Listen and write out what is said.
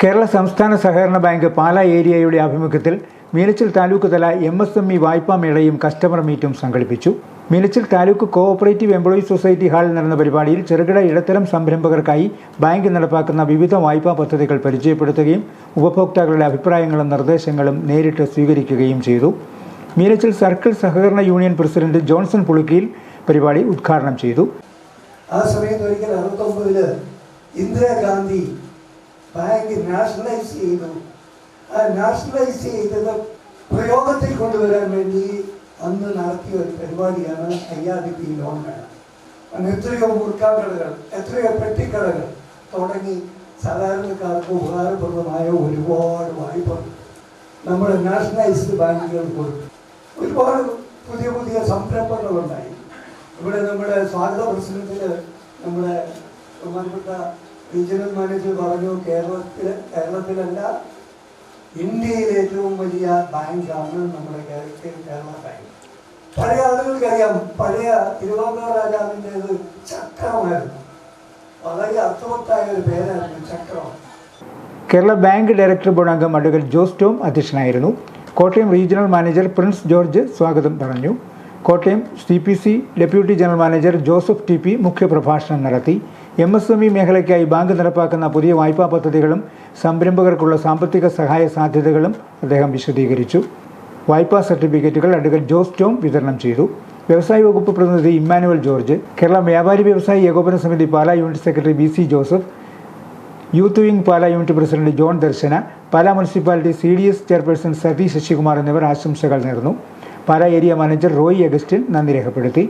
കേരള സംസ്ഥാന സഹകരണ ബാങ്ക് പാലാ ഏരിയയുടെ ആഭിമുഖ്യത്തിൽ മീനച്ചിൽ താലൂക്ക് തല MSME വായ്പാ മേളയും കസ്റ്റമർ മീറ്റും സംഘടിപ്പിച്ചു. Meenachil taluk cooperative employees society ഹാളിൽ നടന്ന പരിപാടിയിൽ ചെറുകിട ഇടത്തരം സംരംഭകർക്കായി ബാങ്ക് നടപ്പാക്കുന്ന വിവിധ വായ്പാ പദ്ധതികൾ പരിചയപ്പെടുത്തുകയും ഉപഭോക്താക്കളുടെ അഭിപ്രായങ്ങളും നിർദ്ദേശങ്ങളും നേരിട്ട് സ്വീകരിക്കുകയും ചെയ്തു. മീനച്ചിൽ സർക്കിൾ സഹകരണ യൂണിയൻ പ്രസിഡന്റ് ജോൺസൺ പുളുക്കിയിൽ പരിപാടി ഉദ്ഘാടനം ചെയ്തു. ആ സമയത്ത് ഒരിക്കൽ 69 ഇന്ദിരാഗാന്ധി ബാങ്ക് നാഷണലൈസ് ചെയ്തു. ആ നാഷണലൈസ് ചെയ്തത് പ്രയോഗത്തിൽ കൊണ്ടുവരാൻ വേണ്ടി അന്ന് നടത്തിയ ഒരു പരിപാടിയാണ് IRDP ലോൺ മേള. അന്ന് എത്രയോ മുറുക്കാക്കടകൾ, എത്രയോ പെട്ടിക്കടകൾ തുടങ്ങി സാധാരണക്കാർക്ക് ഉപകാരപ്രദമായ ഒരുപാട് വായ്പകൾ നമ്മുടെ നാഷണലൈസ്ഡ് ബാങ്കുകൾ കൊടുത്തു. ഒരുപാട് പുതിയ പുതിയ സംരംഭങ്ങളുണ്ടായി. ഇവിടെ നമ്മുടെ സ്വാഗത പ്രസംഗത്തിൽ നമ്മുടെ ബഹുമാനപ്പെട്ട റീജിയണൽ മാനേജർ പറഞ്ഞു, കേരളത്തിലല്ല ഇന്ത്യയിലെ ഏറ്റവും വലിയ ബാങ്കാണ് നമ്മുടെ കേരള ബാങ്ക്. പഴയ ആളുകൾക്കറിയാം, പഴയ തിരുവാങ്കൂർ രാജാവിൻ്റെത് ചക്രമായിരുന്നു. വളരെ അർത്ഥവത്തായ ഒരു പേരായിരുന്നു ചക്രം. കേരള ബാങ്ക് ഡയറക്ടർ ബോർഡ് അംഗം അഡ്വക്കേറ്റ് ജോസ് ടോം അധ്യക്ഷനായിരുന്നു. Kottayam regional manager Prince George സ്വാഗതം പറഞ്ഞു. Kottayam CPC deputy general manager Joseph TP മുഖ്യപ്രഭാഷണം നടത്തി. MSME മേഖലയ്ക്കായി ബാങ്ക് നടപ്പാക്കുന്ന പുതിയ വായ്പാ പദ്ധതികളും സംരംഭകർക്കുള്ള സാമ്പത്തിക സഹായ സാധ്യതകളും അദ്ദേഹം വിശദീകരിച്ചു. വായ്പാ സർട്ടിഫിക്കറ്റുകൾ അഡ്വക്കേറ്റ് ജോസ് ടോം വിതരണം ചെയ്തു. വ്യവസായ വകുപ്പ് പ്രതിനിധി ഇമ്മാനുവൽ ജോർജ്, കേരള വ്യാപാരി വ്യവസായി ഏകോപന സമിതി Pala unit secretary BC Joseph, youth wing Pala unit president John Darshana, Pala municipality CDS chairperson Sathi Sasikumar എന്നിവർ ആശംസകൾ നേർന്നു. Pala area manager Roy Augustine നന്ദി രേഖപ്പെടുത്തി.